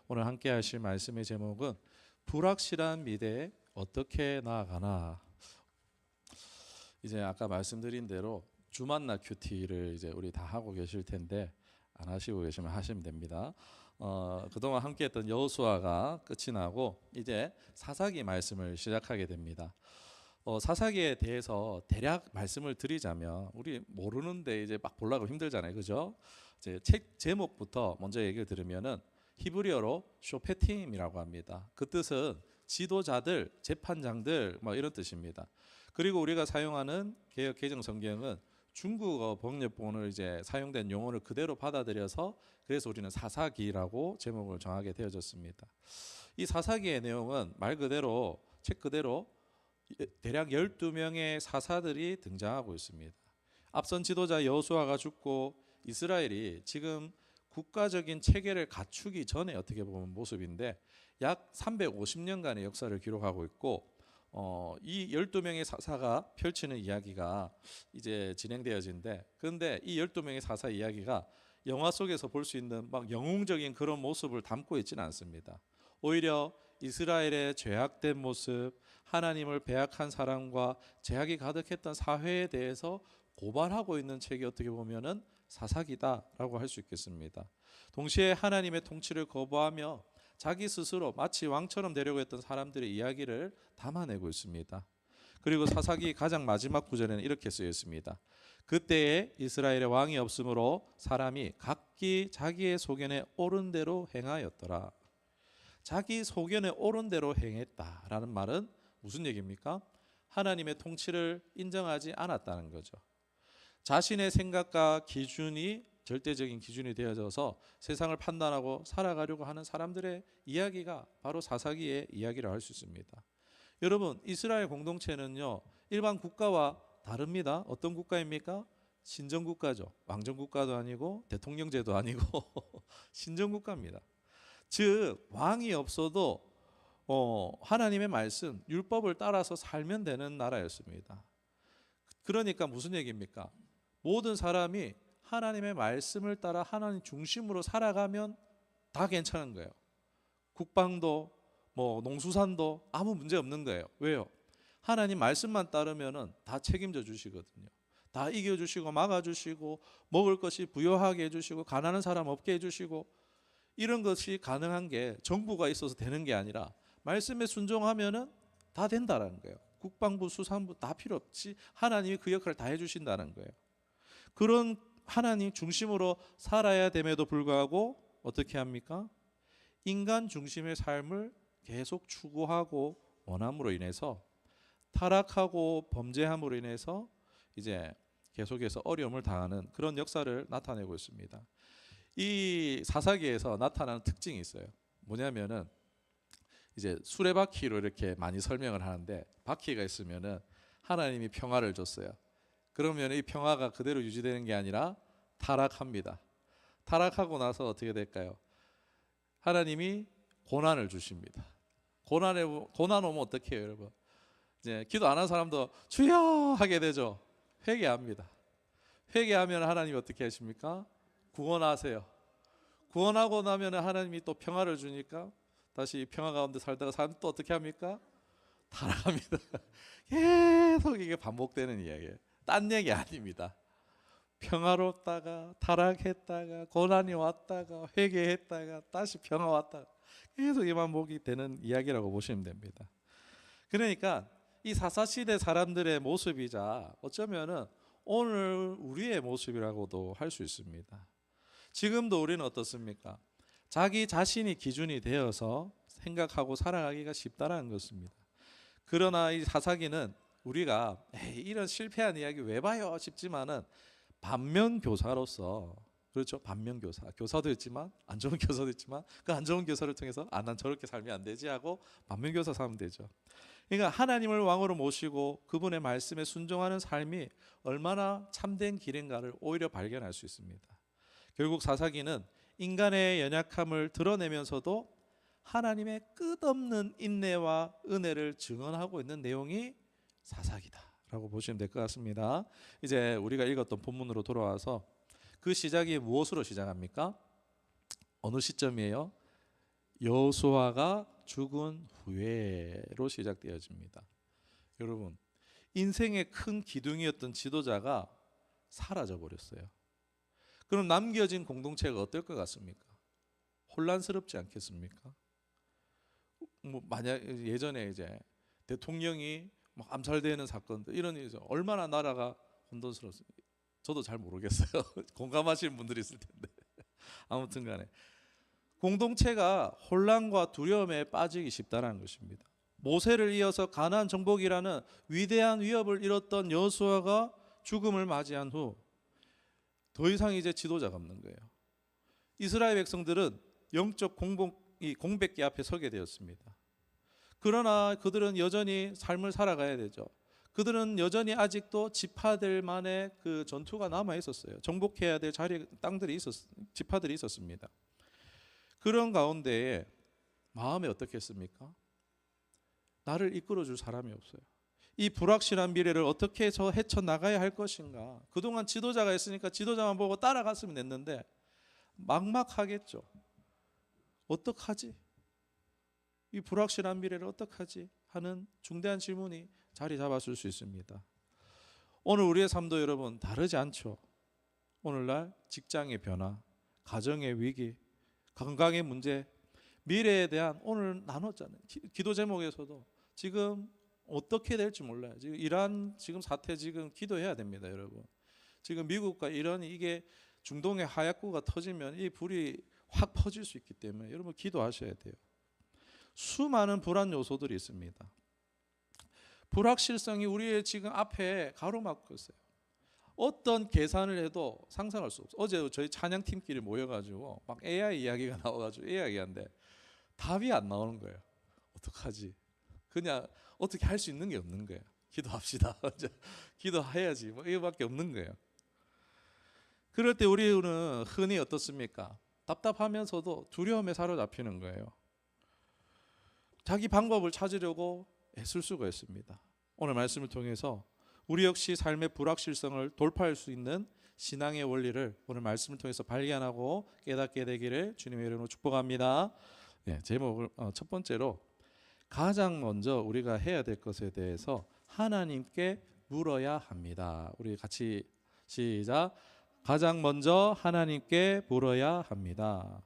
오늘 함께 하실 말씀의 제목은 불확실한 미래에 어떻게 나아가나. 이제 아까 말씀드린 대로 주만나 큐티를 이제 우리 다 하고 계실 텐데 안 하시고 계시면 하시면 됩니다. 그동안 함께했던 여호수아가 끝이 나고 이제 사사기 말씀을 시작하게 됩니다. 사사기에 대해서 대략 말씀을 드리자면 우리 모르는데 이제 막 보려고 힘들잖아요, 그죠? 이제 책 제목부터 먼저 얘기를 들으면은 히브리어로 쇼페팀이라고 합니다. 그 뜻은 지도자들, 재판장들 뭐 이런 뜻입니다. 그리고 우리가 사용하는 개역 개정 성경은 중국어 번역본을 이제 사용된 용어를 그대로 받아들여서 그래서 우리는 사사기라고 제목을 정하게 되어졌습니다. 이 사사기의 내용은 말 그대로 책 그대로 대략 12명의 사사들이 등장하고 있습니다. 앞선 지도자 여호수아가 죽고 이스라엘이 지금 국가적인 체계를 갖추기 전에 어떻게 보면 모습인데 약 350년간의 역사를 기록하고 있고 이 12명의 사사가 펼치는 이야기가 이제 진행되어진데 그런데 이 12명의 사사 이야기가 영화 속에서 볼 수 있는 막 영웅적인 그런 모습을 담고 있지는 않습니다. 오히려 이스라엘의 죄악된 모습, 하나님을 배약한 사람과 죄악이 가득했던 사회에 대해서 고발하고 있는 책이 어떻게 보면은 사사기다라고 할 수 있겠습니다. 동시에 하나님의 통치를 거부하며 자기 스스로 마치 왕처럼 되려고 했던 사람들의 이야기를 담아내고 있습니다. 그리고 사사기 가장 마지막 구절에는 이렇게 쓰여 있습니다. 그때에 이스라엘의 왕이 없으므로 사람이 각기 자기의 소견에 옳은 대로 행하였더라. 자기 소견에 옳은 대로 행했다라는 말은 무슨 얘기입니까? 하나님의 통치를 인정하지 않았다는 거죠. 자신의 생각과 기준이 절대적인 기준이 되어져서 세상을 판단하고 살아가려고 하는 사람들의 이야기가 바로 사사기의 이야기라고 할 수 있습니다. 여러분, 이스라엘 공동체는요 일반 국가와 다릅니다. 어떤 국가입니까? 신정국가죠. 왕정국가도 아니고 대통령제도 아니고 신정국가입니다. 즉 왕이 없어도 하나님의 말씀, 율법을 따라서 살면 되는 나라였습니다. 그러니까 무슨 얘기입니까? 모든 사람이 하나님의 말씀을 따라 하나님 중심으로 살아가면 다 괜찮은 거예요. 국방도 뭐 농수산도 아무 문제 없는 거예요. 왜요? 하나님 말씀만 따르면은 다 책임져 주시거든요. 다 이겨 주시고 막아 주시고 먹을 것이 부요하게 해 주시고 가난한 사람 없게 해 주시고 이런 것이 가능한 게 정부가 있어서 되는 게 아니라 말씀에 순종하면은 다 된다라는 거예요. 국방부, 수산부 다 필요 없이 하나님이 그 역할을 다 해주신다는 거예요. 그런 하나님 중심으로 살아야 됨에도 불구하고 어떻게 합니까? 인간 중심의 삶을 계속 추구하고 원함으로 인해서 타락하고 범죄함으로 인해서 이제 계속해서 어려움을 당하는 그런 역사를 나타내고 있습니다. 이 사사기에서 나타나는 특징이 있어요. 뭐냐면은 이제 수레바퀴로 이렇게 많이 설명을 하는데 바퀴가 있으면은 하나님이 평화를 줬어요. 그러면 이 평화가 그대로 유지되는 게 아니라 타락합니다. 타락하고 나서 어떻게 될까요? 하나님이 고난을 주십니다. 고난 오면 어떻게 해요, 여러분? 이제 기도 안 한 사람도 주여 하게 되죠. 회개합니다. 회개하면 하나님이 어떻게 하십니까? 구원하세요. 구원하고 나면 하나님이 또 평화를 주니까 다시 평화 가운데 살다가 사람 또 어떻게 합니까? 타락합니다. 계속 이게 반복되는 이야기예요. 딴 얘기 아닙니다. 평화롭다가 타락했다가 고난이 왔다가 회개했다가 다시 평화 왔다가 계속 이 반복이 되는 이야기라고 보시면 됩니다. 그러니까 이 사사시대 사람들의 모습이자 어쩌면은 오늘 우리의 모습이라고도 할 수 있습니다. 지금도 우리는 어떻습니까? 자기 자신이 기준이 되어서 생각하고 살아가기가 쉽다라는 것입니다. 그러나 이 사사기는 우리가 이런 실패한 이야기 왜 봐요 싶지만은 반면교사로서, 그렇죠? 반면교사, 교사도 있지만 안 좋은 교사도 있지만 그 안 좋은 교사를 통해서 난 저렇게 살면 안 되지 하고 반면교사 삼으면 되죠. 그러니까 하나님을 왕으로 모시고 그분의 말씀에 순종하는 삶이 얼마나 참된 길인가를 오히려 발견할 수 있습니다. 결국 사사기는 인간의 연약함을 드러내면서도 하나님의 끝없는 인내와 은혜를 증언하고 있는 내용이 사사기다라고 보시면 될 것 같습니다. 이제 우리가 읽었던 본문으로 돌아와서 그 시작이 무엇으로 시작합니까? 어느 시점이에요? 여호수아가 죽은 후에로 시작되어집니다. 여러분, 인생의 큰 기둥이었던 지도자가 사라져 버렸어요. 그럼 남겨진 공동체가 어떨 것 같습니까? 혼란스럽지 않겠습니까? 뭐 만약 예전에 이제 대통령이 막 암살되는 사건들 이런 일이 얼마나 나라가 혼돈스러웠어요. 저도 잘 모르겠어요. 공감하시는 분들이 있을 텐데. 아무튼 간에 공동체가 혼란과 두려움에 빠지기 쉽다는 것입니다. 모세를 이어서 가나안 정복이라는 위대한 위협을 잃었던 여호수아가 죽음을 맞이한 후 더 이상 이제 지도자가 없는 거예요. 이스라엘 백성들은 영적 공백기 앞에 서게 되었습니다. 그러나 그들은 여전히 삶을 살아가야 되죠. 그들은 여전히 아직도 지파들만의 그 전투가 남아 있었어요. 정복해야 될 땅들이 지파들이 있었습니다. 그런 가운데에 마음이 어떻겠습니까? 나를 이끌어줄 사람이 없어요. 이 불확실한 미래를 어떻게 해서 헤쳐나가야 할 것인가. 그동안 지도자가 있으니까 지도자만 보고 따라갔으면 됐는데 막막하겠죠. 어떡하지? 이 불확실한 미래를 어떡하지? 하는 중대한 질문이 자리 잡았을 수 있습니다. 오늘 우리의 삶도 여러분 다르지 않죠. 오늘날 직장의 변화, 가정의 위기, 건강의 문제, 미래에 대한 오늘 나눴잖아요. 기도 제목에서도 지금 어떻게 될지 몰라요. 지금 이란 사태 지금 기도해야 됩니다, 여러분. 지금 미국과 이란이 이게 중동의 하약구가 터지면 이 불이 확 퍼질 수 있기 때문에 여러분 기도하셔야 돼요. 수많은 불안 요소들이 있습니다. 불확실성이 우리의 지금 앞에 가로막고 있어요. 어떤 계산을 해도 상상할 수 없어요. 어제 저희 찬양팀끼리 모여가지고 막 AI 이야기가 나와가지고 AI 이야기하는데 답이 안 나오는 거예요. 어떡하지? 그냥 어떻게 할 수 있는 게 없는 거예요. 기도합시다. 기도해야지. 뭐 이거밖에 없는 거예요. 그럴 때 우리는 흔히 어떻습니까? 답답하면서도 두려움에 사로잡히는 거예요. 자기 방법을 찾으려고 애쓸 수가 있습니다. 오늘 말씀을 통해서 우리 역시 삶의 불확실성을 돌파할 수 있는 신앙의 원리를 오늘 말씀을 통해서 발견하고 깨닫게 되기를 주님의 이름으로 축복합니다. 제목을 첫 번째로 가장 먼저 우리가 해야 될 것에 대해서 하나님께 물어야 합니다. 우리 같이 시작. 가장 먼저 하나님께 물어야 합니다.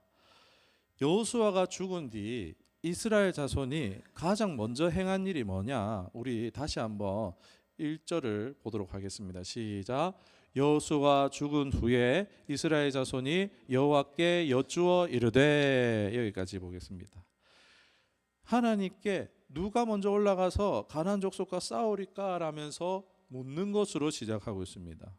여호수아가 죽은 뒤 이스라엘 자손이 가장 먼저 행한 일이 뭐냐? 우리 다시 한번 1절을 보도록 하겠습니다. 시작. 여호수아가 죽은 후에 이스라엘 자손이 여호와께 여쭈어 이르되, 여기까지 보겠습니다. 하나님께 누가 먼저 올라가서 가나안 족속과 싸우리까 라면서 묻는 것으로 시작하고 있습니다.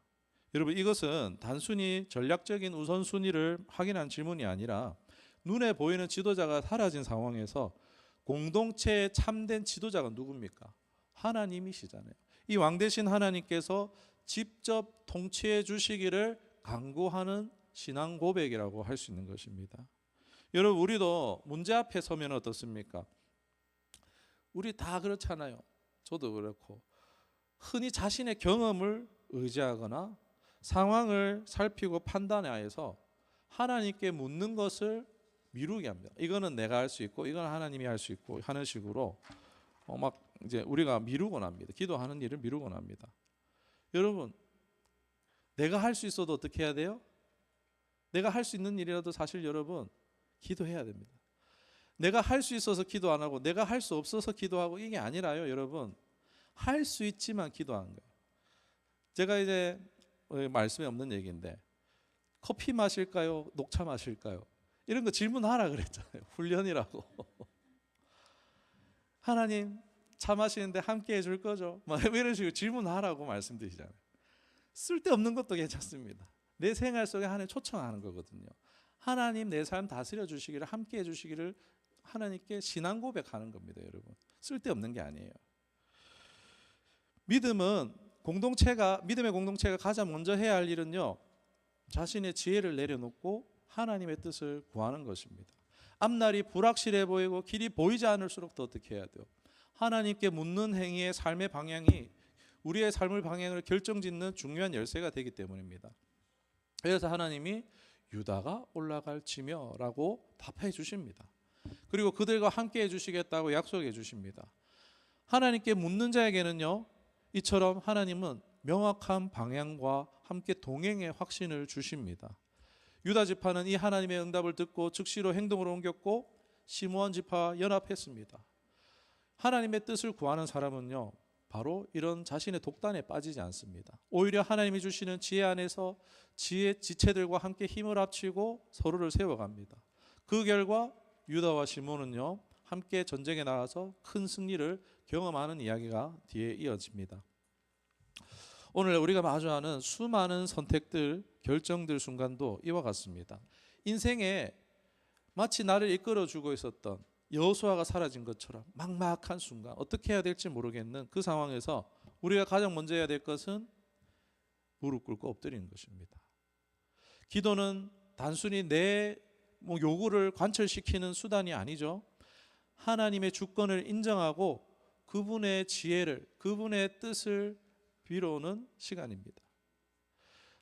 여러분, 이것은 단순히 전략적인 우선순위를 확인한 질문이 아니라 눈에 보이는 지도자가 사라진 상황에서 공동체의 참된 지도자가 누굽니까? 하나님이시잖아요. 이 왕 대신 하나님께서 직접 통치해 주시기를 간구하는 신앙 고백이라고 할 수 있는 것입니다. 여러분, 우리도 문제 앞에 서면 어떻습니까? 우리 다 그렇잖아요. 저도 그렇고 흔히 자신의 경험을 의지하거나 상황을 살피고 판단하여서 하나님께 묻는 것을 미루게 합니다. 이거는 내가 할 수 있고 이건 하나님이 할 수 있고 하는 식으로 막 이제 우리가 미루곤 합니다. 기도하는 일을 미루곤 합니다. 여러분, 내가 할 수 있어도 어떻게 해야 돼요? 내가 할 수 있는 일이라도 사실 여러분 기도해야 됩니다. 내가 할 수 있어서 기도 안 하고 내가 할 수 없어서 기도하고 이게 아니라요, 여러분. 할 수 있지만 기도하는 거예요. 제가 이제 말씀에 없는 얘기인데 커피 마실까요? 녹차 마실까요? 이런 거 질문하라 그랬잖아요. 훈련이라고. 하나님, 차 마시는데 함께 해줄 거죠? 막 이런 식으로 질문하라고 말씀드리잖아요. 쓸데없는 것도 괜찮습니다. 내 생활 속에 하나님 초청하는 거거든요. 하나님 내 삶 다스려 주시기를, 함께 해 주시기를 하나님께 신앙 고백하는 겁니다, 여러분. 쓸데없는 게 아니에요. 믿음의 공동체가 가장 먼저 해야 할 일은요, 자신의 지혜를 내려놓고 하나님의 뜻을 구하는 것입니다. 앞날이 불확실해 보이고 길이 보이지 않을수록 더 어떻게 해야 돼요? 하나님께 묻는 행위의 삶의 방향이 우리의 삶의 방향을 결정짓는 중요한 열쇠가 되기 때문입니다. 그래서 하나님이 유다가 올라갈지며라고 답해 주십니다. 그리고 그들과 함께 해주시겠다고 약속해 주십니다. 하나님께 묻는 자에게는요, 이처럼 하나님은 명확한 방향과 함께 동행의 확신을 주십니다. 유다 지파는 이 하나님의 응답을 듣고 즉시로 행동으로 옮겼고 시므온 지파와 연합했습니다. 하나님의 뜻을 구하는 사람은요, 바로 이런 자신의 독단에 빠지지 않습니다. 오히려 하나님이 주시는 지혜 안에서 지체들과 함께 힘을 합치고 서로를 세워갑니다. 그 결과 유다와 시므온은요, 함께 전쟁에 나가서 큰 승리를 경험하는 이야기가 뒤에 이어집니다. 오늘 우리가 마주하는 수많은 선택들, 결정들 순간도 이와 같습니다. 인생에 마치 나를 이끌어주고 있었던 여호수아가 사라진 것처럼 막막한 순간, 어떻게 해야 될지 모르겠는 그 상황에서 우리가 가장 먼저 해야 될 것은 무릎 꿇고 엎드리는 것입니다. 기도는 단순히 내 요구를 관철시키는 수단이 아니죠. 하나님의 주권을 인정하고 그분의 지혜를, 그분의 뜻을 빌어오는 시간입니다.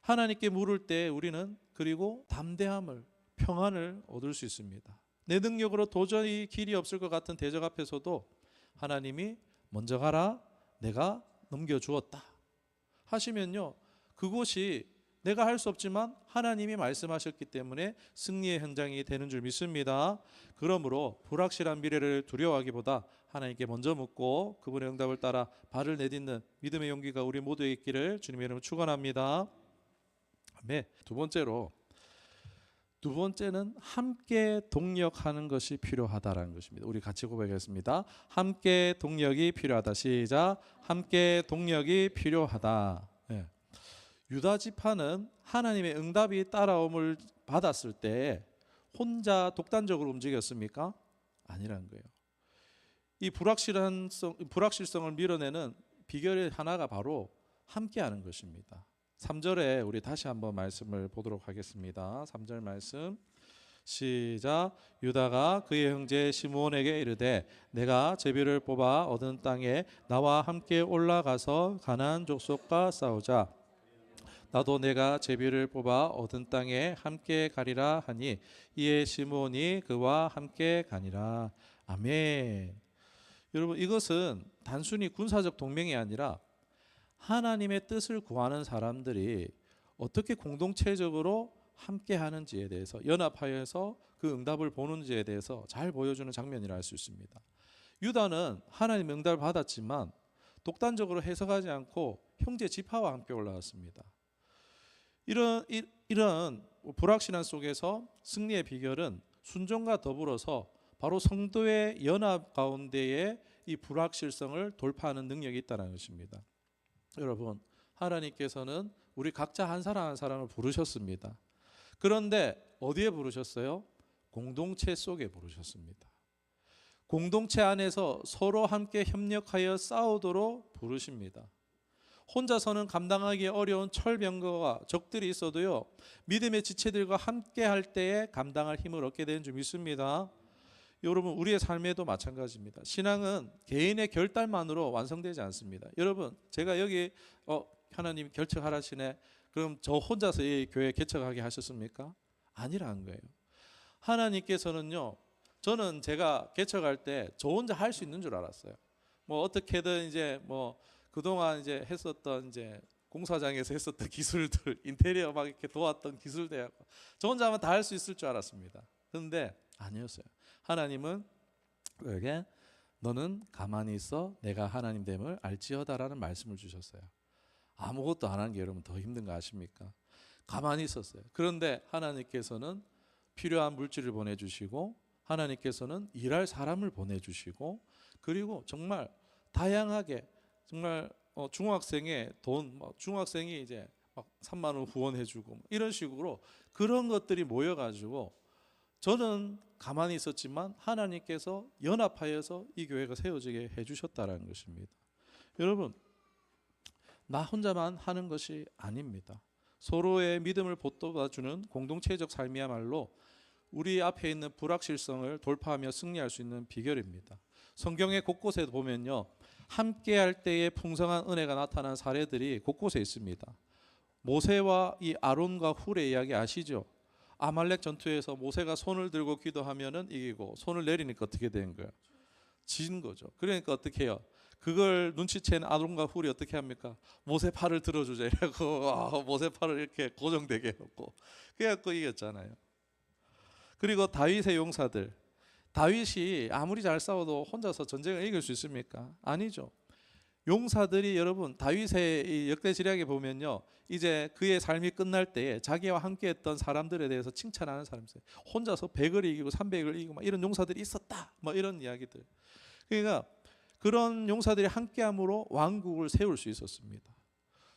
하나님께 물을 때 우리는 그리고 담대함을, 평안을 얻을 수 있습니다. 내 능력으로 도저히 길이 없을 것 같은 대적 앞에서도 하나님이 먼저 가라, 내가 넘겨주었다 하시면요, 그곳이 내가 할 수 없지만 하나님이 말씀하셨기 때문에 승리의 현장이 되는 줄 믿습니다. 그러므로 불확실한 미래를 두려워하기보다 하나님께 먼저 묻고 그분의 응답을 따라 발을 내딛는 믿음의 용기가 우리 모두에 있기를 주님의 이름으로 축원합니다. 아멘. 두 번째는 함께 동력하는 것이 필요하다라는 것입니다. 우리 같이 고백하겠습니다. 함께 동력이 필요하다. 시작. 함께 동력이 필요하다. 네. 유다 지파는 하나님의 응답이 따라옴을 받았을 때 혼자 독단적으로 움직였습니까? 아니라는 거예요. 이 불확실성을 밀어내는 비결의 하나가 바로 함께하는 것입니다. 3절에 우리 다시 한번 말씀을 보도록 하겠습니다. 3절 말씀 시작. 유다가 그의 형제 시므온에게 이르되 내가 제비를 뽑아 얻은 땅에 나와 함께 올라가서 가나안 족속과 싸우자. 나도 내가 제비를 뽑아 얻은 땅에 함께 가리라 하니 이에 시므온이 그와 함께 가니라. 아멘. 여러분, 이것은 단순히 군사적 동맹이 아니라 하나님의 뜻을 구하는 사람들이 어떻게 공동체적으로 함께 하는지에 대해서, 연합하여서 그 응답을 보는지에 대해서 잘 보여주는 장면이라 할 수 있습니다. 유다는 하나님의 응답을 받았지만 독단적으로 해석하지 않고 형제 지파와 함께 올라갔습니다. 이런 불확실한 속에서 승리의 비결은 순종과 더불어서 바로 성도의 연합 가운데에 이 불확실성을 돌파하는 능력이 있다는 것입니다. 여러분, 하나님께서는 우리 각자 한 사람 한 사람을 부르셨습니다. 그런데 어디에 부르셨어요? 공동체 속에 부르셨습니다. 공동체 안에서 서로 함께 협력하여 싸우도록 부르십니다. 혼자서는 감당하기 어려운 철병거와 적들이 있어도요, 믿음의 지체들과 함께 할 때에 감당할 힘을 얻게 되는 줄 믿습니다. 여러분, 우리의 삶에도 마찬가지입니다. 신앙은 개인의 결단만으로 완성되지 않습니다. 여러분, 제가 여기 하나님 결책하라시네, 그럼 저 혼자서 이 교회 개척하게 하셨습니까? 아니라는 거예요. 하나님께서는요, 저는 제가 개척할 때 저 혼자 할 수 있는 줄 알았어요. 어떻게든 이제 그동안 이제 했었던 이제 공사장에서 했었던 기술들, 인테리어 막 이렇게 도왔던 기술들, 저 혼자 하면 다 할 수 있을 줄 알았습니다. 그런데 아니었어요. 하나님은 그에게 너는 가만히 있어 내가 하나님 됨을 알지어다라는 말씀을 주셨어요. 아무것도 안 하는 게 여러분 더 힘든 거 아십니까? 가만히 있었어요. 그런데 하나님께서는 필요한 물질을 보내주시고, 하나님께서는 일할 사람을 보내주시고, 그리고 정말 다양하게, 정말 중학생의 돈, 중학생이 이제 막 3만 원 후원해주고 이런 식으로 그런 것들이 모여가지고 저는 가만히 있었지만 하나님께서 연합하여서 이 교회가 세워지게 해주셨다는 것입니다. 여러분, 나 혼자만 하는 것이 아닙니다. 서로의 믿음을 보듬어주는 공동체적 삶이야말로 우리 앞에 있는 불확실성을 돌파하며 승리할 수 있는 비결입니다. 성경의 곳곳에 보면요, 함께할 때에 풍성한 은혜가 나타난 사례들이 곳곳에 있습니다. 모세와 이 아론과 훌의 이야기 아시죠? 아말렉 전투에서 모세가 손을 들고 기도하면은 이기고 손을 내리니까 어떻게 된 거야? 진 거죠. 그러니까 어떻게 해요? 그걸 눈치챈 아론과 훌이 어떻게 합니까? 모세 팔을 들어주자 이러고 모세 팔을 이렇게 고정되게 해놓고 그래갖고 이겼잖아요. 그리고 다윗의 용사들, 다윗이 아무리 잘 싸워도 혼자서 전쟁을 이길 수 있습니까? 아니죠. 용사들이 여러분 다윗의 역대 지략에 보면요, 이제 그의 삶이 끝날 때에 자기와 함께했던 사람들에 대해서 칭찬하는 사람이 있어요. 혼자서 100을 이기고 300을 이기고 막 이런 용사들이 있었다, 뭐 이런 이야기들. 그러니까 그런 용사들이 함께함으로 왕국을 세울 수 있었습니다.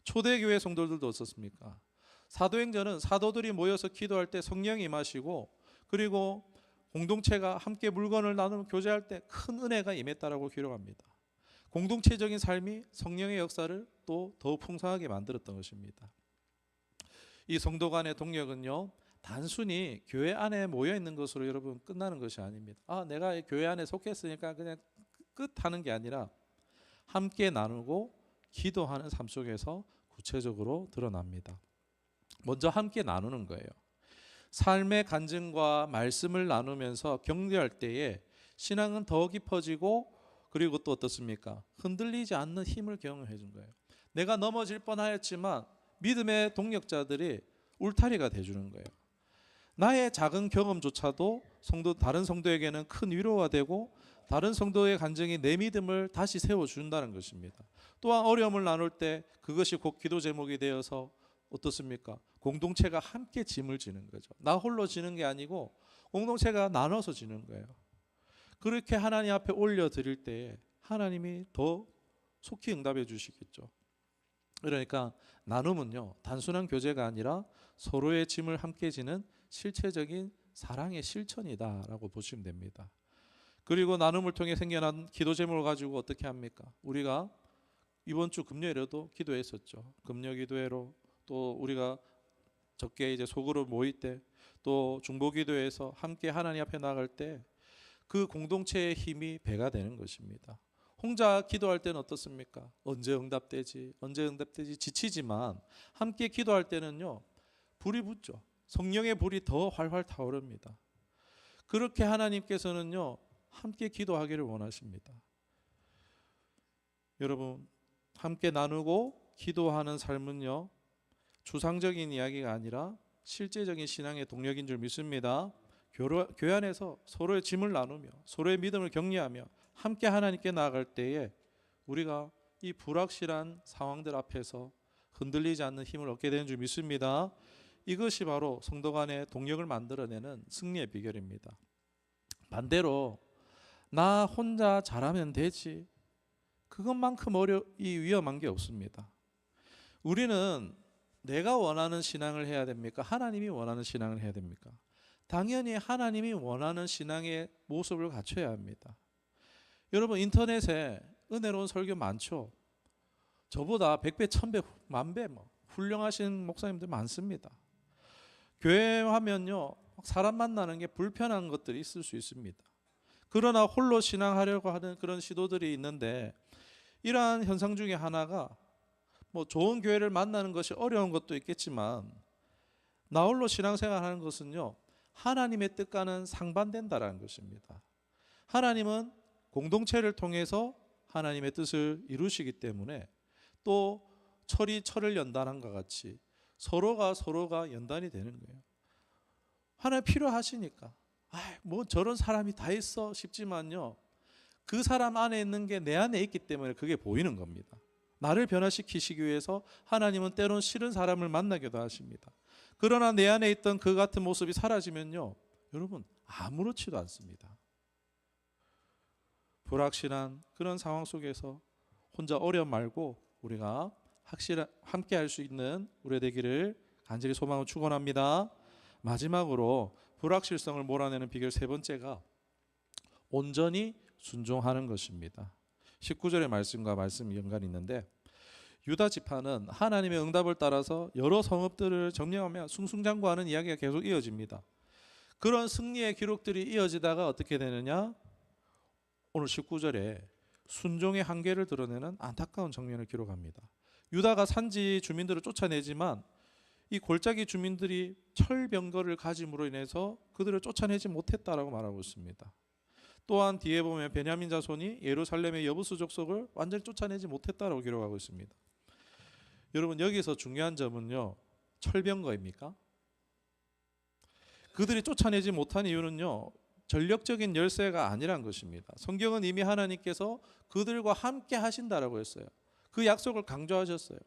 초대교회 성도들도 어떻습니까? 사도행전은 사도들이 모여서 기도할 때 성령이 임하시고, 그리고 공동체가 함께 물건을 나누며 교제할 때 큰 은혜가 임했다라고 기록합니다. 공동체적인 삶이 성령의 역사를 또 더욱 풍성하게 만들었던 것입니다. 이 성도 간의 동력은요, 단순히 교회 안에 모여 있는 것으로 여러분 끝나는 것이 아닙니다. 내가 교회 안에 속했으니까 그냥 끝 하는 게 아니라 함께 나누고 기도하는 삶 속에서 구체적으로 드러납니다. 먼저 함께 나누는 거예요. 삶의 간증과 말씀을 나누면서 격려할 때에 신앙은 더 깊어지고, 그리고 또 어떻습니까? 흔들리지 않는 힘을 경험해 준 거예요. 내가 넘어질 뻔하였지만 믿음의 동력자들이 울타리가 돼주는 거예요. 나의 작은 경험조차도 다른 성도에게는 큰 위로가 되고, 다른 성도의 간증이 내 믿음을 다시 세워준다는 것입니다. 또한 어려움을 나눌 때 그것이 곧 기도 제목이 되어서 어떻습니까? 공동체가 함께 짐을 지는 거죠. 나 홀로 지는 게 아니고 공동체가 나눠서 지는 거예요. 그렇게 하나님 앞에 올려드릴 때에 하나님이 더 속히 응답해 주시겠죠. 그러니까 나눔은요, 단순한 교제가 아니라 서로의 짐을 함께 지는 실체적인 사랑의 실천이다라고 보시면 됩니다. 그리고 나눔을 통해 생겨난 기도 제목을 가지고 어떻게 합니까? 우리가 이번 주 금요일에도 기도했었죠. 금요 기도회로, 또 우리가 적게 이제 소그룹 모일 때, 또 중보 기도에서 함께 하나님 앞에 나갈 때 그 공동체의 힘이 배가 되는 것입니다. 혼자 기도할 때는 어떻습니까? 언제 응답되지 지치지만, 함께 기도할 때는요, 불이 붙죠. 성령의 불이 더 활활 타오릅니다. 그렇게 하나님께서는요, 함께 기도하기를 원하십니다. 여러분, 함께 나누고 기도하는 삶은요, 추상적인 이야기가 아니라 실제적인 신앙의 동력인 줄 믿습니다. 교회 안에서 서로의 짐을 나누며 서로의 믿음을 격려하며 함께 하나님께 나아갈 때에 우리가 이 불확실한 상황들 앞에서 흔들리지 않는 힘을 얻게 되는 줄 믿습니다. 이것이 바로 성도 간의 동력을 만들어내는 승리의 비결입니다. 반대로 나 혼자 잘하면 되지, 그것만큼 위험한 게 없습니다. 우리는 내가 원하는 신앙을 해야 됩니까? 하나님이 원하는 신앙을 해야 됩니까? 당연히 하나님이 원하는 신앙의 모습을 갖춰야 합니다. 여러분, 인터넷에 은혜로운 설교 많죠. 저보다 100배, 1000배, 만배 훌륭하신 목사님들 많습니다. 교회 하면요, 사람 만나는 게 불편한 것들이 있을 수 있습니다. 그러나 홀로 신앙하려고 하는 그런 시도들이 있는데, 이러한 현상 중에 하나가 좋은 교회를 만나는 것이 어려운 것도 있겠지만, 나 홀로 신앙생활하는 것은요, 하나님의 뜻과는 상반된다라는 것입니다. 하나님은 공동체를 통해서 하나님의 뜻을 이루시기 때문에, 또 철이 철을 연단함과 같이 서로가 연단이 되는 거예요. 하나님 필요하시니까 저런 사람이 다 있어 싶지만요, 그 사람 안에 있는 게 내 안에 있기 때문에 그게 보이는 겁니다. 나를 변화시키시기 위해서 하나님은 때론 싫은 사람을 만나기도 하십니다. 그러나 내 안에 있던 그 같은 모습이 사라지면요, 여러분 아무렇지도 않습니다. 불확실한 그런 상황 속에서 혼자 어려움 말고 우리가 함께 할 수 있는 우리 되기를 간절히 소망을 축원합니다. 마지막으로 불확실성을 몰아내는 비결 세 번째가 온전히 순종하는 것입니다. 19절의 말씀과 말씀이 연관이 있는데, 유다 지파는 하나님의 응답을 따라서 여러 성읍들을 점령하며 승승장구하는 이야기가 계속 이어집니다. 그런 승리의 기록들이 이어지다가 어떻게 되느냐? 오늘 19절에 순종의 한계를 드러내는 안타까운 장면을 기록합니다. 유다가 산지 주민들을 쫓아내지만 이 골짜기 주민들이 철병거를 가짐으로 인해서 그들을 쫓아내지 못했다라고 말하고 있습니다. 또한 뒤에 보면 베냐민 자손이 예루살렘의 여부수 족속을 완전히 쫓아내지 못했다라고 기록하고 있습니다. 여러분, 여기서 중요한 점은요, 철병거입니까? 그들이 쫓아내지 못한 이유는요, 전력적인 열세가 아니란 것입니다. 성경은 이미 하나님께서 그들과 함께 하신다라고 했어요. 그 약속을 강조하셨어요.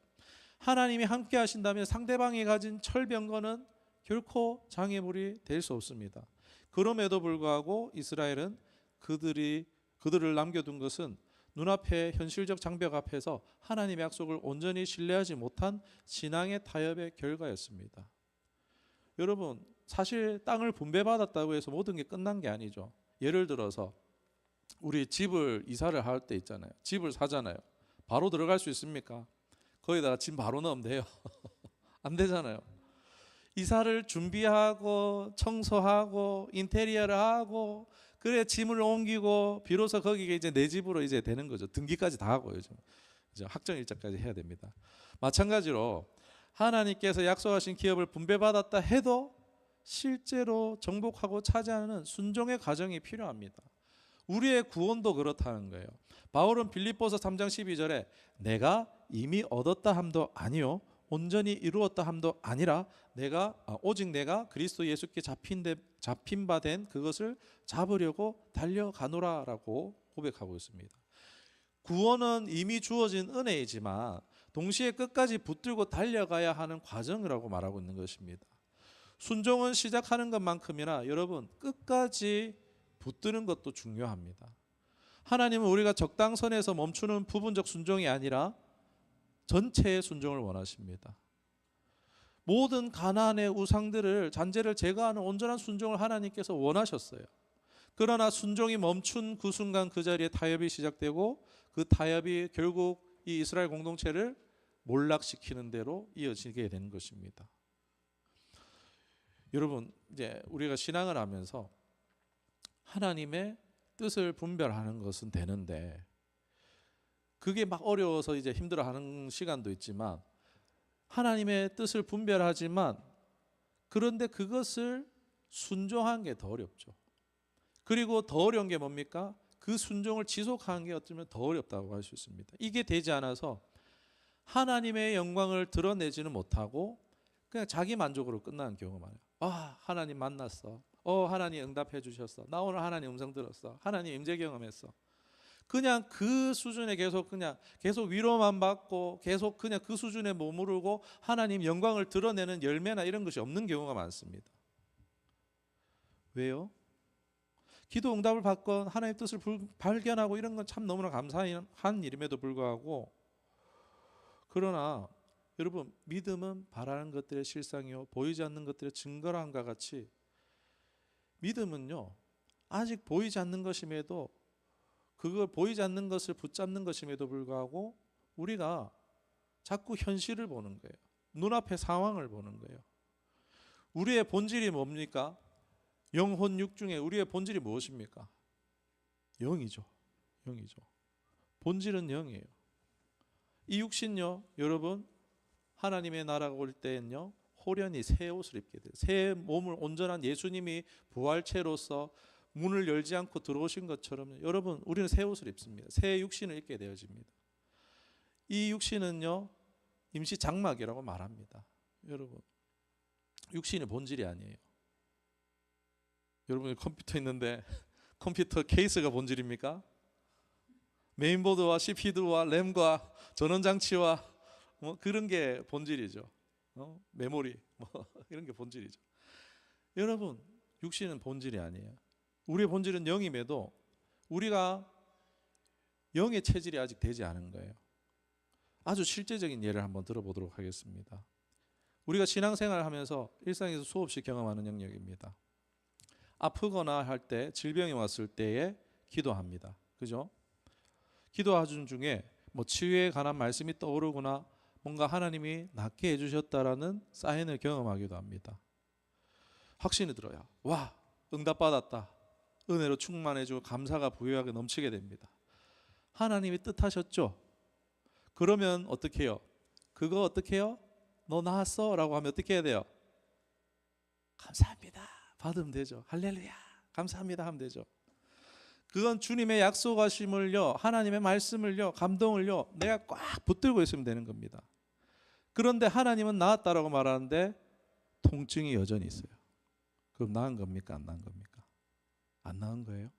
하나님이 함께 하신다면 상대방이 가진 철병거는 결코 장애물이 될 수 없습니다. 그럼에도 불구하고 이스라엘은 그들을 남겨둔 것은 눈앞의 현실적 장벽 앞에서 하나님의 약속을 온전히 신뢰하지 못한 신앙의 타협의 결과였습니다. 여러분, 사실 땅을 분배받았다고 해서 모든 게 끝난 게 아니죠. 예를 들어서 우리 집을 이사를 할 때 있잖아요. 집을 사잖아요. 바로 들어갈 수 있습니까? 거기다가 짐 바로 넣으면 돼요. 안 되잖아요. 이사를 준비하고 청소하고 인테리어를 하고 그래 짐을 옮기고 비로소 거기가 이제 내 집으로 이제 되는 거죠. 등기까지 다 하고 요즘 이제 확정일자까지 해야 됩니다. 마찬가지로 하나님께서 약속하신 기업을 분배받았다 해도 실제로 정복하고 차지하는 순종의 과정이 필요합니다. 우리의 구원도 그렇다는 거예요. 바울은 빌립보서 3장 12절에 내가 이미 얻었다 함도 아니요 온전히 이루었다 함도 아니라 오직 내가 그리스도 예수께 잡힌 바 된 그것을 잡으려고 달려가노라라고 고백하고 있습니다. 구원은 이미 주어진 은혜이지만 동시에 끝까지 붙들고 달려가야 하는 과정이라고 말하고 있는 것입니다. 순종은 시작하는 것만큼이나 여러분 끝까지 붙드는 것도 중요합니다. 하나님은 우리가 적당선에서 멈추는 부분적 순종이 아니라 전체의 순종을 원하십니다. 모든 가나안의 우상들을 잔재를 제거하는 온전한 순종을 하나님께서 원하셨어요. 그러나 순종이 멈춘 그 순간 그 자리에 타협이 시작되고 그 타협이 결국 이 이스라엘 공동체를 몰락시키는 대로 이어지게 된 것입니다. 여러분, 이제 우리가 신앙을 하면서 하나님의 뜻을 분별하는 것은 되는데 그게 막 어려워서 이제 힘들어하는 시간도 있지만 하나님의 뜻을 분별하지만 그런데 그것을 순종한 게 더 어렵죠. 그리고 더 어려운 게 뭡니까? 그 순종을 지속하는 게 어쩌면 더 어렵다고 할 수 있습니다. 이게 되지 않아서 하나님의 영광을 드러내지는 못하고 그냥 자기 만족으로 끝나는 경우가 많아요. 하나님 만났어. 하나님 응답해 주셨어. 나 오늘 하나님 음성 들었어. 하나님 임재 경험했어. 그냥 그 수준에 계속 위로만 받고 계속 그냥 그 수준에 머무르고 하나님 영광을 드러내는 열매나 이런 것이 없는 경우가 많습니다. 왜요? 기도 응답을 받건 하나님의 뜻을 발견하고 이런 건 참 너무나 감사한 일임에도 불구하고 그러나 여러분 믿음은 바라는 것들의 실상이요 보이지 않는 것들의 증거함과 같이 믿음은요 아직 보이지 않는 것임에도 그걸 보이지 않는 것을 붙잡는 것임에도 불구하고 우리가 자꾸 현실을 보는 거예요. 눈앞의 상황을 보는 거예요. 우리의 본질이 뭡니까? 영혼 육 중에 우리의 본질이 무엇입니까? 영이죠. 본질은 영이에요. 이 육신요 여러분 하나님의 나라가 올 때엔요 호련히 새 옷을 입게 돼요. 새 몸을 온전한 예수님이 부활체로서 문을 열지 않고 들어오신 것처럼 여러분 우리는 새 옷을 입습니다. 새 육신을 입게 되어집니다. 이 육신은요 임시 장막이라고 말합니다. 여러분 육신의 본질이 아니에요. 여러분 컴퓨터 있는데 컴퓨터 케이스가 본질입니까? 메인보드와 CPU와 램과 전원장치와 그런 게 본질이죠. 메모리 이런 게 본질이죠. 여러분 육신은 본질이 아니에요. 우리의 본질은 영임에도 우리가 영의 체질이 아직 되지 않은 거예요. 아주 실제적인 예를 한번 들어보도록 하겠습니다. 우리가 신앙생활을 하면서 일상에서 수없이 경험하는 영역입니다. 아프거나 할 때 질병이 왔을 때에 기도합니다. 그죠? 기도하는 중에 치유에 관한 말씀이 떠오르거나 뭔가 하나님이 낫게 해주셨다라는 사인을 경험하기도 합니다. 확신이 들어요. 와, 응답받았다. 은혜로 충만해지고 감사가 부유하게 넘치게 됩니다. 하나님이 뜻하셨죠? 그러면 어떻게 해요? 그거 어떻게 해요? 너 나았어? 라고 하면 어떻게 해야 돼요? 감사합니다. 받으면 되죠. 할렐루야. 감사합니다 하면 되죠. 그건 주님의 약속하심을요, 하나님의 말씀을요, 감동을요, 내가 꽉 붙들고 있으면 되는 겁니다. 그런데 하나님은 나았다라고 말하는데 통증이 여전히 있어요. 그럼 나은 겁니까? 안 나은 겁니까? 안 나은 거예요?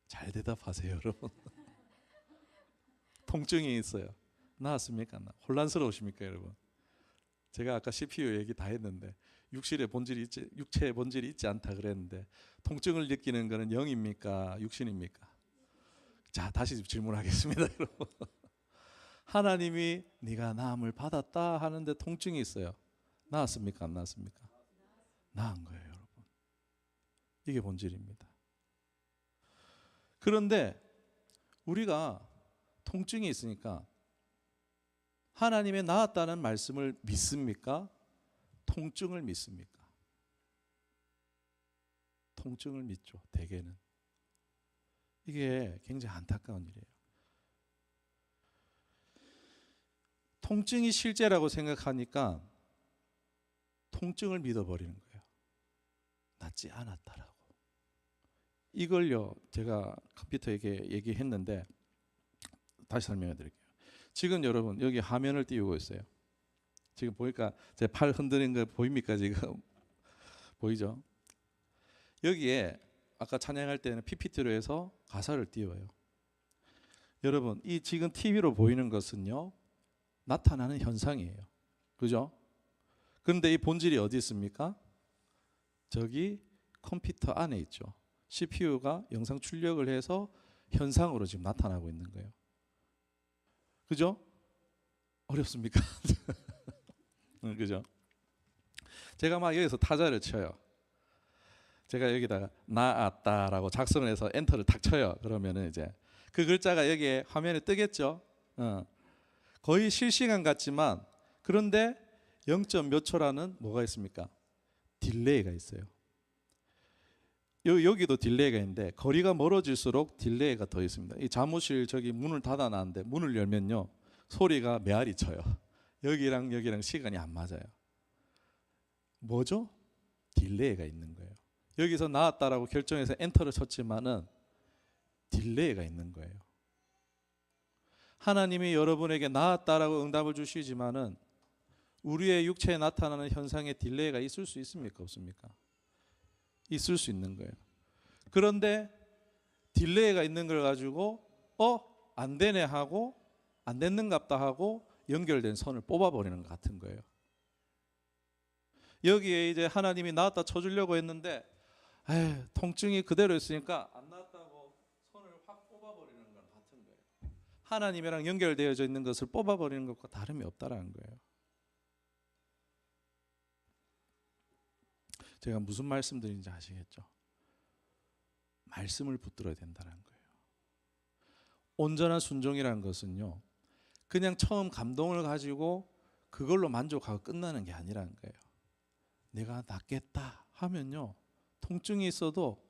잘 대답하세요, 여러분. 통증이 있어요. 나았습니까? 혼란스러우십니까, 여러분? 제가 아까 CPU 얘기 다 했는데 육체의 본질이 있지 않다 그랬는데 통증을 느끼는 것은 영입니까? 육신입니까? 자, 다시 질문하겠습니다, 여러분. 하나님이 네가 나음을 받았다 하는데 통증이 있어요. 나았습니까? 안 나았습니까? 나은 거예요, 여러분. 이게 본질입니다. 그런데 우리가 통증이 있으니까 하나님의 나았다는 말씀을 믿습니까? 통증을 믿습니까? 통증을 믿죠, 대개는. 이게 굉장히 안타까운 일이에요. 통증이 실제라고 생각하니까 통증을 믿어버리는 거예요. 낫지 않았다라고. 이걸요, 제가 컴퓨터에게 얘기했는데 다시 설명해 드릴게요. 지금 여러분 여기 화면을 띄우고 있어요. 지금 보니까 제 팔 흔드는 거 보입니까? 지금 보이죠? 여기에 아까 찬양할 때는 PPT로 해서 가사를 띄워요. 여러분, 이 지금 TV로 보이는 것은요, 나타나는 현상이에요. 그죠? 그런데 이 본질이 어디 있습니까? 저기 컴퓨터 안에 있죠. CPU가 영상 출력을 해서 현상으로 지금 나타나고 있는 거예요. 그죠? 어렵습니까? 그죠? 제가 막 여기서 타자를 쳐요. 제가 여기다가 나았다라고 작성을 해서 엔터를 탁 쳐요. 그러면은 이제 그 글자가 여기에 화면에 뜨겠죠. 거의 실시간 같지만 그런데 0. 몇 초라는 뭐가 있습니까? 딜레이가 있어요. 여기도 딜레이가 있는데 거리가 멀어질수록 딜레이가 더 있습니다. 이 사무실 저기 문을 닫아놨는데 문을 열면요, 소리가 메아리 쳐요. 여기랑 시간이 안 맞아요. 뭐죠? 딜레이가 있는 거예요. 여기서 나왔다라고 결정해서 엔터를 쳤지만은 딜레이가 있는 거예요. 하나님이 여러분에게 나았다라고 응답을 주시지만은 우리의 육체에 나타나는 현상에 딜레이가 있을 수 있습니까? 없습니까? 있을 수 있는 거예요. 그런데 딜레이가 있는 걸 가지고 안 되네 하고 안 됐는갑다 하고 연결된 선을 뽑아버리는 것 같은 거예요. 여기에 이제 하나님이 나았다 쳐주려고 했는데 통증이 그대로 있으니까 안 나았다고 선을 확 뽑아버리는 것 같은 거예요. 하나님이랑 연결되어져 있는 것을 뽑아버리는 것과 다름이 없다라는 거예요. 제가 무슨 말씀드리는지 아시겠죠? 말씀을 붙들어야 된다는 거예요. 온전한 순종이라는 것은요, 그냥 처음 감동을 가지고 그걸로 만족하고 끝나는 게 아니라는 거예요. 내가 낫겠다 하면요, 통증이 있어도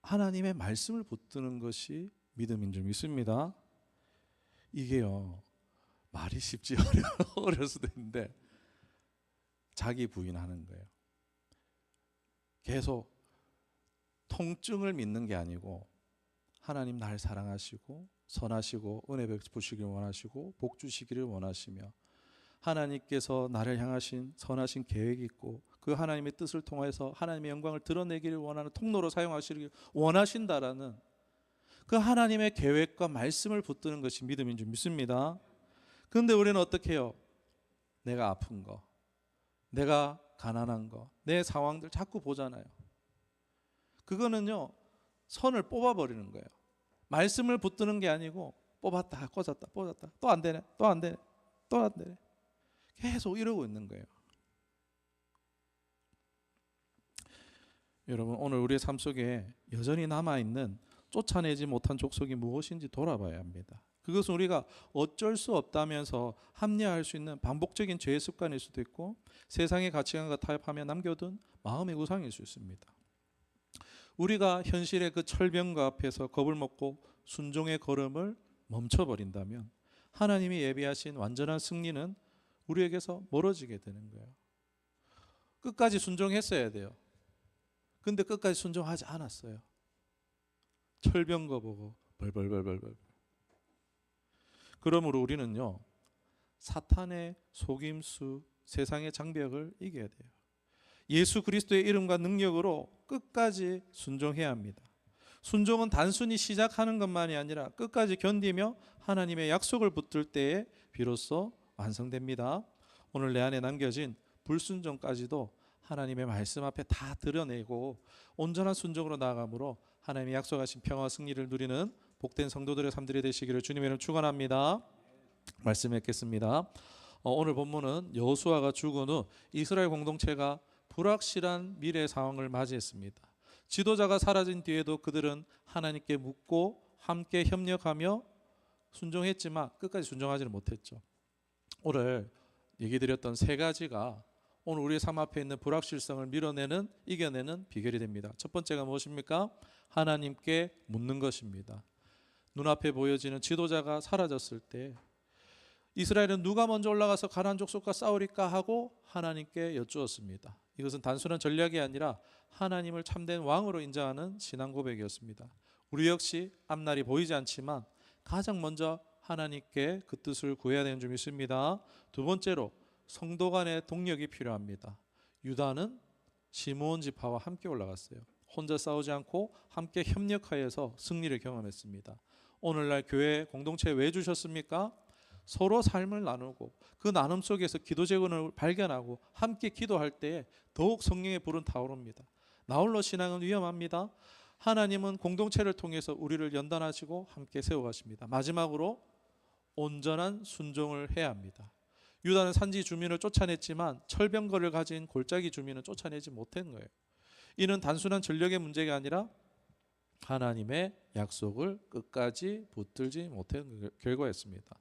하나님의 말씀을 붙드는 것이 믿음인 줄 믿습니다. 이게요, 말이 쉽지 어려울 수도 있는데 자기 부인하는 거예요. 계속 통증을 믿는 게 아니고 하나님 날 사랑하시고 선하시고 은혜 베푸시기를 원하시고 복 주시기를 원하시며 하나님께서 나를 향하신 선하신 계획이 있고 그 하나님의 뜻을 통해서 하나님의 영광을 드러내기를 원하는 통로로 사용하시기를 원하신다라는 그 하나님의 계획과 말씀을 붙드는 것이 믿음인 줄 믿습니다. 그런데 우리는 어떻게 해요? 내가 아픈 거, 내가 가난한 거, 내 상황들 자꾸 보잖아요. 그거는요, 선을 뽑아버리는 거예요. 말씀을 붙드는 게 아니고 뽑았다 꽂았다 또 안 되네 또 안 되네 또 안 되네 계속 이러고 있는 거예요. 여러분, 오늘 우리의 삶 속에 여전히 남아있는 쫓아내지 못한 족속이 무엇인지 돌아봐야 합니다. 그것은 우리가 어쩔 수 없다면서 합리화할 수 있는 반복적인 죄의 습관일 수도 있고 세상의 가치관과 타협하며 남겨둔 마음의 우상일 수 있습니다. 우리가 현실의 그 철병과 앞에서 겁을 먹고 순종의 걸음을 멈춰버린다면 하나님이 예비하신 완전한 승리는 우리에게서 멀어지게 되는 거예요. 끝까지 순종했어야 돼요. 근데 끝까지 순종하지 않았어요. 철병거 보고 벌벌벌벌벌. 그러므로 우리는요, 사탄의 속임수, 세상의 장벽을 이겨야 돼요. 예수 그리스도의 이름과 능력으로 끝까지 순종해야 합니다. 순종은 단순히 시작하는 것만이 아니라 끝까지 견디며 하나님의 약속을 붙들 때에 비로소 완성됩니다. 오늘 내 안에 남겨진 불순종까지도 하나님의 말씀 앞에 다 드러내고 온전한 순종으로 나아감으로 하나님의 약속하신 평화와 승리를 누리는 복된 성도들의 삶들이 되시기를 주님의 이름으로 축원합니다. 말씀 읽겠습니다. 오늘 본문은 여호수아가 죽은 후 이스라엘 공동체가 불확실한 미래 상황을 맞이했습니다. 지도자가 사라진 뒤에도 그들은 하나님께 묻고 함께 협력하며 순종했지만 끝까지 순종하지는 못했죠. 오늘 얘기 드렸던 세 가지가 오늘 우리의 삶 앞에 있는 불확실성을 밀어내는, 이겨내는 비결이 됩니다. 첫 번째가 무엇입니까? 하나님께 묻는 것입니다. 눈앞에 보여지는 지도자가 사라졌을 때 이스라엘은 누가 먼저 올라가서 가나안 족속과 싸우리까 하고 하나님께 여쭈었습니다. 이것은 단순한 전략이 아니라 하나님을 참된 왕으로 인정하는 신앙 고백이었습니다. 우리 역시 앞날이 보이지 않지만 가장 먼저 하나님께 그 뜻을 구해야 되는 점 있습니다. 두 번째로 성도 간의 동력이 필요합니다. 유다는 시므온 지파와 함께 올라갔어요. 혼자 싸우지 않고 함께 협력하여서 승리를 경험했습니다. 오늘날 교회 공동체에 왜 주셨습니까? 서로 삶을 나누고 그 나눔 속에서 기도 제군을 발견하고 함께 기도할 때에 더욱 성령의 불은 타오릅니다. 나홀로 신앙은 위험합니다. 하나님은 공동체를 통해서 우리를 연단하시고 함께 세워가십니다. 마지막으로 온전한 순종을 해야 합니다. 유다는 산지 주민을 쫓아냈지만 철병거를 가진 골짜기 주민은 쫓아내지 못한 거예요. 이는 단순한 전력의 문제가 아니라 하나님의 약속을 끝까지 붙들지 못한 결과였습니다.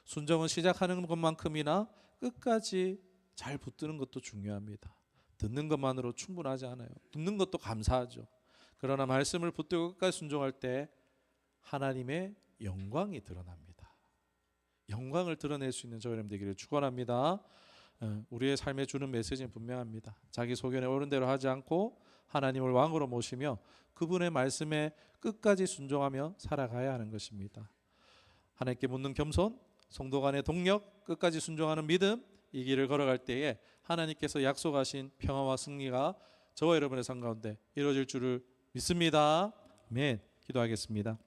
순종은 시작하는 것만큼이나 끝까지 잘 붙드는 것도 중요합니다. 듣는 것만으로 충분하지 않아요. 듣는 것도 감사하죠. 그러나 말씀을 붙들고 끝까지 순종할 때 하나님의 영광이 드러납니다. 영광을 드러낼 수 있는 저와 여러분 되기를 축원합니다. 우리의 삶에 주는 메시지는 분명합니다. 자기 소견에 옳은 대로 하지 않고 하나님을 왕으로 모시며 그분의 말씀에 끝까지 순종하며 살아가야 하는 것입니다. 하나님께 묻는 겸손, 성도 간의 동력, 끝까지 순종하는 믿음, 이 길을 걸어갈 때에 하나님께서 약속하신 평화와 승리가 저와 여러분의 삶 가운데 이루어질 줄을 믿습니다. 아멘. 기도하겠습니다.